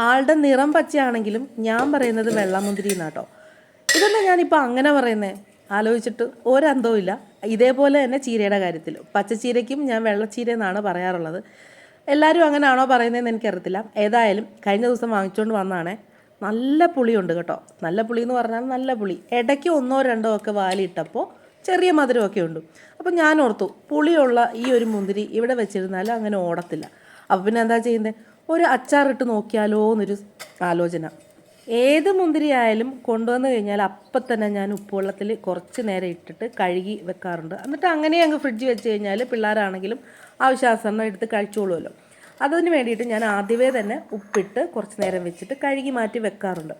ആളുടെ നിറം പച്ചയാണെങ്കിലും ഞാൻ പറയുന്നത് വെള്ളമുന്തിരി എന്നാട്ടോ. ഇതെന്താ ഞാനിപ്പോൾ അങ്ങനെ പറയുന്നത് ആലോചിച്ചിട്ട് ഒരന്തവും ഇല്ല. ഇതേപോലെ തന്നെ ചീരയുടെ കാര്യത്തിൽ പച്ചച്ചീരയ്ക്കും ഞാൻ വെള്ളച്ചീര എന്നാണ് പറയാറുള്ളത്. എല്ലാവരും അങ്ങനെയാണോ പറയുന്നതെന്ന് എനിക്കറിയത്തില്ല. ഏതായാലും കഴിഞ്ഞ ദിവസം വാങ്ങിച്ചുകൊണ്ട് വന്നതാണേ. നല്ല പുളിയുണ്ട് കേട്ടോ. നല്ല പുളി എന്ന് പറഞ്ഞാൽ നല്ല പുളി. ഇടയ്ക്ക് ഒന്നോ രണ്ടോ ഒക്കെ വാലിയിട്ടപ്പോൾ ചെറിയ മധുരമൊക്കെ ഉണ്ട്. അപ്പോൾ ഞാൻ ഓർത്തു പുളിയുള്ള ഈ ഒരു മുന്തിരി ഇവിടെ വെച്ചിരുന്നാലും അങ്ങനെ ഓടത്തില്ല. അപ്പോൾ പിന്നെ എന്താ ചെയ്യുന്നത്, ഒരു അച്ചാറിട്ട് നോക്കിയാലോ എന്നൊരു ആലോചന. ഏത് മുന്തിരി ആയാലും കൊണ്ടുവന്ന് കഴിഞ്ഞാൽ അപ്പം തന്നെ ഞാൻ ഉപ്പുവെള്ളത്തിൽ കുറച്ച് നേരം ഇട്ടിട്ട് കഴുകി വെക്കാറുണ്ട്. എന്നിട്ട് അങ്ങനെ അങ്ങ് ഫ്രിഡ്ജിൽ വെച്ച് കഴിഞ്ഞാൽ പിള്ളേരാണെങ്കിലും ആവശ്യാനുസരണം എടുത്ത് കഴിച്ചോളുമല്ലോ. അതിന് വേണ്ടിയിട്ട് ഞാൻ ആദ്യമേ തന്നെ ഉപ്പിട്ട് കുറച്ച് നേരം വെച്ചിട്ട് കഴുകി മാറ്റി വെക്കാറുണ്ട്.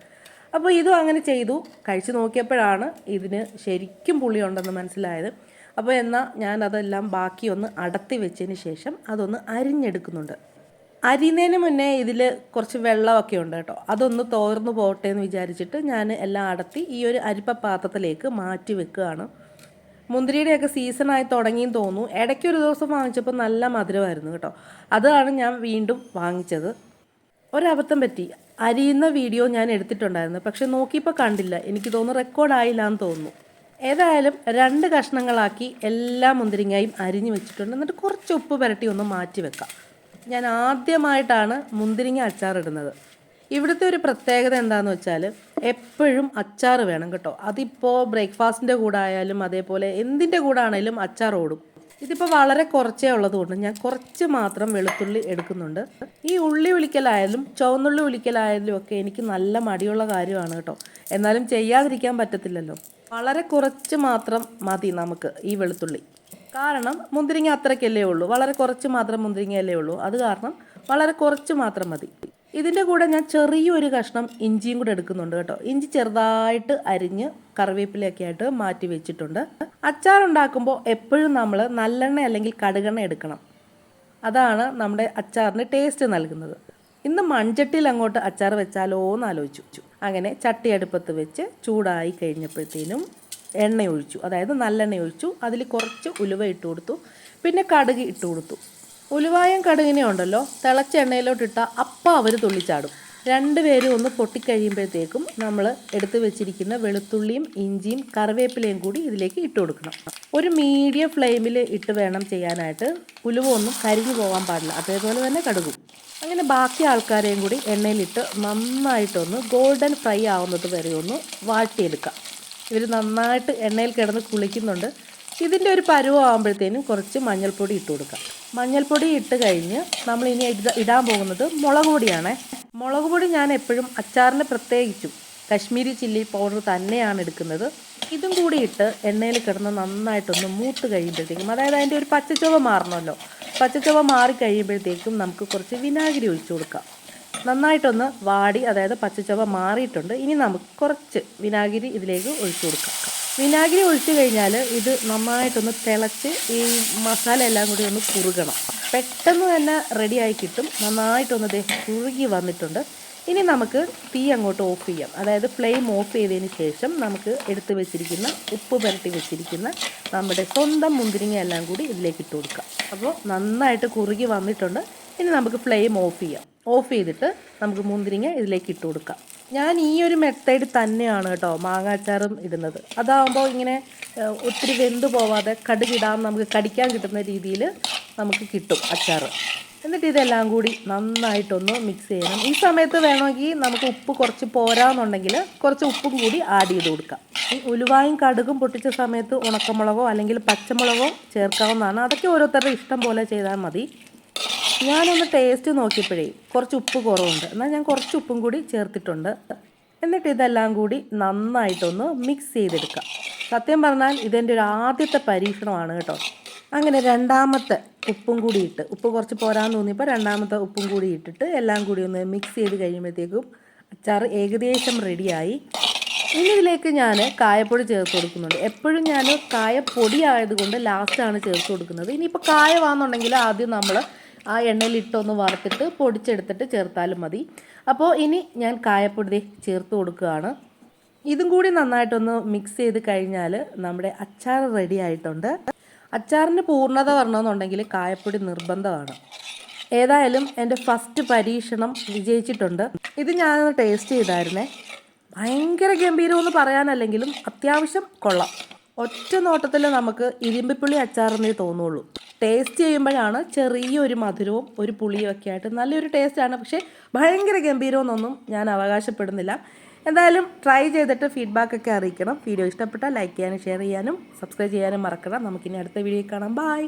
അപ്പോൾ ഇതും അങ്ങനെ ചെയ്തു. കഴിച്ച് നോക്കിയപ്പോഴാണ് ഇതിന് ശരിക്കും പുളിയുണ്ടെന്ന് മനസ്സിലായത്. അപ്പോൾ എന്നാൽ ഞാൻ അതെല്ലാം ബാക്കി ഒന്ന് അടത്തി വെച്ചതിന് ശേഷം അതൊന്ന് അരിഞ്ഞെടുക്കുന്നുണ്ട്. അരിയുന്നതിന് മുന്നേ ഇതിൽ കുറച്ച് വെള്ളമൊക്കെ ഉണ്ട് കേട്ടോ. അതൊന്ന് തോർന്നു പോട്ടെ എന്ന് വിചാരിച്ചിട്ട് ഞാൻ എല്ലാം അടത്തി ഈ ഒരു അരിപ്പ പാത്രത്തിലേക്ക് മാറ്റി വെക്കുകയാണ്. മുന്തിരിയുടെയൊക്കെ സീസണായി തുടങ്ങിയെന്ന് തോന്നുന്നു. ഇടയ്ക്കൊരു ദിവസം വാങ്ങിച്ചപ്പോൾ നല്ല മധുരമായിരുന്നു കേട്ടോ. അതാണ് ഞാൻ വീണ്ടും വാങ്ങിച്ചത്. ഒരബദ്ധം പറ്റി. അരിയുന്ന വീഡിയോ ഞാൻ എടുത്തിട്ടുണ്ടായിരുന്നു, പക്ഷെ നോക്കിയപ്പോൾ കണ്ടില്ല. എനിക്ക് തോന്നുന്നു റെക്കോർഡായില്ല എന്ന് തോന്നുന്നു. ഏതായാലും 2 കഷ്ണങ്ങളാക്കി എല്ലാ മുന്തിരിങ്ങയും അരിഞ്ഞു വെച്ചിട്ടുണ്ട്. എന്നിട്ട് കുറച്ച് ഉപ്പ് പുരട്ടി ഒന്ന് മാറ്റി വെക്കാം. ഞാൻ ആദ്യമായിട്ടാണ് മുന്തിരിങ്ങ അച്ചാറിടുന്നത്. ഇവിടുത്തെ ഒരു പ്രത്യേകത എന്താണെന്ന് വെച്ചാൽ എപ്പോഴും അച്ചാർ വേണം കേട്ടോ. അതിപ്പോൾ ബ്രേക്ക്ഫാസ്റ്റിൻ്റെ കൂടെ ആയാലും അതേപോലെ എന്തിൻ്റെ കൂടെ ആണെങ്കിലും അച്ചാർ ഓടും. ഇതിപ്പോൾ വളരെ കുറച്ചേ ഉള്ളതുകൊണ്ട് ഞാൻ കുറച്ച് മാത്രം വെളുത്തുള്ളി എടുക്കുന്നുണ്ട്. ഈ ഉള്ളി ഉലിക്കലായാലും ചുവന്നുള്ളി ഉലിക്കലായാലും ഒക്കെ എനിക്ക് നല്ല മടിയുള്ള കാര്യമാണ് കേട്ടോ. എന്നാലും ചെയ്യാതിരിക്കാൻ പറ്റത്തില്ലല്ലോ. വളരെ കുറച്ച് മാത്രം മതി നമുക്ക് ഈ വെളുത്തുള്ളി. കാരണം മുന്തിരിങ്ങ അത്രയ്ക്കല്ലേ ഉള്ളൂ, വളരെ കുറച്ച് മാത്രം മുന്തിരിങ്ങയല്ലേ ഉള്ളൂ. അത് കാരണം വളരെ കുറച്ച് മാത്രം മതി. ഇതിൻ്റെ കൂടെ ഞാൻ ചെറിയൊരു കഷ്ണം ഇഞ്ചിയും കൂടെ എടുക്കുന്നുണ്ട് കേട്ടോ. ഇഞ്ചി ചെറുതായിട്ട് അരിഞ്ഞ് കറിവേപ്പിലയൊക്കെ ആയിട്ട് മാറ്റി വെച്ചിട്ടുണ്ട്. അച്ചാർ ഉണ്ടാക്കുമ്പോൾ എപ്പോഴും നമ്മൾ നല്ലെണ്ണ അല്ലെങ്കിൽ കടുകെണ്ണ എടുക്കണം. അതാണ് നമ്മുടെ അച്ചാറിന് ടേസ്റ്റ് നൽകുന്നത്. ഇന്ന് മൺചട്ടിയിൽ അങ്ങോട്ട് അച്ചാർ വെച്ചാലോ എന്ന് ആലോചിച്ചു. അങ്ങനെ ചട്ടി അടുപ്പത്ത് വെച്ച് ചൂടായി കഴിഞ്ഞപ്പോഴത്തേനും എണ്ണ ഒഴിച്ചു, അതായത് നല്ലെണ്ണ ഒഴിച്ചു. അതിൽ കുറച്ച് ഉലുവ ഇട്ട് കൊടുത്തു, പിന്നെ കടുക് ഇട്ട് കൊടുത്തു. ഉലുവായും കടുകിനെ ഉണ്ടല്ലോ തിളച്ച എണ്ണയിലോട്ടിട്ടാൽ അപ്പം അവർ തുള്ളിച്ചാടും. 2 പേരും ഒന്ന് പൊട്ടിക്കഴിയുമ്പോഴത്തേക്കും നമ്മൾ എടുത്ത് വെച്ചിരിക്കുന്ന വെളുത്തുള്ളിയും ഇഞ്ചിയും കറിവേപ്പിലയും കൂടി ഇതിലേക്ക് ഇട്ട് കൊടുക്കണം. ഒരു മീഡിയം ഫ്ലെയിമിൽ ഇട്ട് വേണം ചെയ്യാനായിട്ട്. ഉലുവ ഒന്നും കരിഞ്ഞു പോകാൻ പാടില്ല, അതേപോലെ തന്നെ കടുകും. അങ്ങനെ ബാക്കി ആൾക്കാരെയും കൂടി എണ്ണയിലിട്ട് നന്നായിട്ടൊന്ന് ഗോൾഡൻ ഫ്രൈ ആവുന്നത് വരെ ഒന്ന് വാട്ടിയെടുക്കാം. ഇവർ നന്നായിട്ട് എണ്ണയിൽ കിടന്ന് കുളിക്കുന്നുണ്ട്. ഇതിൻ്റെ ഒരു പരുവമാകുമ്പോഴത്തേനും കുറച്ച് മഞ്ഞൾപ്പൊടി ഇട്ട് കൊടുക്കാം. മഞ്ഞൾപ്പൊടി ഇട്ട് കഴിഞ്ഞ് നമ്മളിനി ഇടാൻ പോകുന്നത് മുളക് പൊടിയാണ്. മുളക് പൊടി ഞാൻ എപ്പോഴും അച്ചാറിന് പ്രത്യേകിച്ചും കശ്മീരി ചില്ലി പൗഡർ തന്നെയാണ് എടുക്കുന്നത്. ഇതും കൂടി ഇട്ട് എണ്ണയിൽ കിടന്ന് നന്നായിട്ടൊന്ന് മൂത്ത് കഴിയുമ്പോഴത്തേക്കും, അതായത് അതിൻ്റെ ഒരു പച്ചച്ചുവ മാറണമല്ലോ, പച്ചച്ചുവ മാറി കഴിയുമ്പോഴത്തേക്കും നമുക്ക് കുറച്ച് വിനാഗിരി ഒഴിച്ചു കൊടുക്കാം. നന്നായിട്ടൊന്ന് വാടി, അതായത് പച്ചച്ചുവ മാറിയിട്ടുണ്ട്. ഇനി നമുക്ക് കുറച്ച് വിനാഗിരി ഇതിലേക്ക് ഒഴിച്ചു കൊടുക്കാം. വിനാഗിരി ഒഴിച്ചു കഴിഞ്ഞാൽ ഇത് നന്നായിട്ടൊന്ന് തിളച്ച് ഈ മസാല എല്ലാം കൂടി ഒന്ന് കുറുകണം. പെട്ടെന്ന് തന്നെ റെഡിയായി കിട്ടും. നന്നായിട്ടൊന്ന് കുറുകി വന്നിട്ടുണ്ട്. ഇനി നമുക്ക് തീ അങ്ങോട്ട് ഓഫ് ചെയ്യാം. അതായത് ഫ്ലെയിം ഓഫ് ചെയ്തതിന് ശേഷം നമുക്ക് എടുത്ത് വെച്ചിരിക്കുന്ന ഉപ്പ് പുരട്ടി വെച്ചിരിക്കുന്ന നമ്മുടെ സ്വന്തം മുന്തിരിങ്ങ എല്ലാം കൂടി ഇതിലേക്ക് ഇട്ട് കൊടുക്കാം. അപ്പോൾ നന്നായിട്ട് കുറുകി വന്നിട്ടുണ്ട്. ഇനി നമുക്ക് ഫ്ലെയിം ഓഫ് ചെയ്യാം. ഓഫ് ചെയ്തിട്ട് നമുക്ക് മുന്തിരിങ്ങ ഇതിലേക്ക് ഇട്ട് കൊടുക്കാം. ഞാൻ ഈ ഒരു മെത്തേഡ് തന്നെയാണ് കേട്ടോ മാങ്ങാച്ചാറും ഇടുന്നത്. അതാകുമ്പോൾ ഇങ്ങനെ ഒത്തിരി വെന്ത് പോവാതെ കടുകിടാൻ നമുക്ക് കടിക്കാൻ കിട്ടുന്ന രീതിയിൽ നമുക്ക് കിട്ടും അച്ചാർ. എന്നിട്ട് ഇതെല്ലാം കൂടി നന്നായിട്ടൊന്ന് മിക്സ് ചെയ്യണം. ഈ സമയത്ത് വേണമെങ്കിൽ നമുക്ക് ഉപ്പ് കുറച്ച് പോരാന്നുണ്ടെങ്കിൽ കുറച്ച് ഉപ്പും കൂടി ആഡ് ചെയ്ത് കൊടുക്കാം. ഈ ഉലുവായും കടുകും പൊട്ടിച്ച സമയത്ത് ഉണക്കമുളകോ അല്ലെങ്കിൽ പച്ചമുളകോ ചേർക്കാവുന്നതാണ്. അതൊക്കെ ഓരോരുത്തരുടെ ഇഷ്ടം പോലെ ചെയ്താൽ മതി. ഞാനൊന്ന് ടേസ്റ്റ് നോക്കിയപ്പോഴേ കുറച്ച് ഉപ്പ് കുറവുണ്ട്, എന്നാൽ ഞാൻ കുറച്ച് ഉപ്പും കൂടി ചേർത്തിട്ടുണ്ട്. എന്നിട്ട് ഇതെല്ലാം കൂടി നന്നായിട്ടൊന്ന് മിക്സ് ചെയ്തെടുക്കാം. സത്യം പറഞ്ഞാൽ ഇതെൻ്റെ ഒരു ആദ്യത്തെ പരീക്ഷണമാണ് കേട്ടോ. അങ്ങനെ രണ്ടാമത്തെ ഉപ്പും കൂടി ഇട്ട്, ഉപ്പ് കുറച്ച് പോരാന്ന് തോന്നിയപ്പോൾ രണ്ടാമത്തെ ഉപ്പും കൂടി ഇട്ടിട്ട് എല്ലാം കൂടി ഒന്ന് മിക്സ് ചെയ്ത് കഴിയുമ്പോഴത്തേക്കും അച്ചാർ ഏകദേശം റെഡിയായി. ഇനി ഇതിലേക്ക് ഞാൻ കായപ്പൊടി ചേർത്ത് കൊടുക്കുന്നുണ്ട്. എപ്പോഴും ഞാൻ കായപ്പൊടി ആയതുകൊണ്ട് ലാസ്റ്റാണ് ചേർത്ത് കൊടുക്കുന്നത്. ഇനിയിപ്പോൾ കായമാണെന്നുണ്ടെങ്കിൽ ആദ്യം നമ്മൾ ആ എണ്ണയിലിട്ടൊന്ന് വറുത്തിട്ട് പൊടിച്ചെടുത്തിട്ട് ചേർത്താലും മതി. അപ്പോൾ ഇനി ഞാൻ കായപ്പൊടി ചേർത്ത് കൊടുക്കുകയാണ്. ഇതും കൂടി നന്നായിട്ടൊന്ന് മിക്സ് ചെയ്ത് കഴിഞ്ഞാൽ നമ്മുടെ അച്ചാർ റെഡി ആയിട്ടുണ്ട്. അച്ചാറിന് പൂർണ്ണത വരണമെന്നുണ്ടെങ്കിൽ കായപ്പൊടി നിർബന്ധമാണ്. ഏതായാലും എൻ്റെ ഫസ്റ്റ് പരീക്ഷണം വിജയിച്ചിട്ടുണ്ട്. ഇത് ഞാനൊന്ന് ടേസ്റ്റ് ചെയ്തായിരുന്നേ. ഭയങ്കര ഗംഭീരമെന്ന് പറയാനല്ലെങ്കിലും അത്യാവശ്യം കൊള്ളാം. ഒറ്റ നോട്ടത്തിൽ നമുക്ക് ഇരുമ്പിപ്പുളി അച്ചാറെന്നേ തോന്നുള്ളൂ. ടേസ്റ്റ് ചെയ്യുമ്പോഴാണ് ചെറിയൊരു മധുരവും ഒരു പുളിയും ഒക്കെ ആയിട്ട് നല്ലൊരു ടേസ്റ്റാണ്. പക്ഷേ ഭയങ്കര ഗംഭീരമെന്നൊന്നും ഞാൻ അവകാശപ്പെടുന്നില്ല. എന്തായാലും ട്രൈ ചെയ്തിട്ട് ഫീഡ്ബാക്കൊക്കെ അറിയിക്കണം. വീഡിയോ ഇഷ്ടപ്പെട്ടാൽ ലൈക്ക് ചെയ്യാനും ഷെയർ ചെയ്യാനും സബ്സ്ക്രൈബ് ചെയ്യാനും മറക്കണം. നമുക്കിനി അടുത്ത വീഡിയോ കാണാം. ബൈ.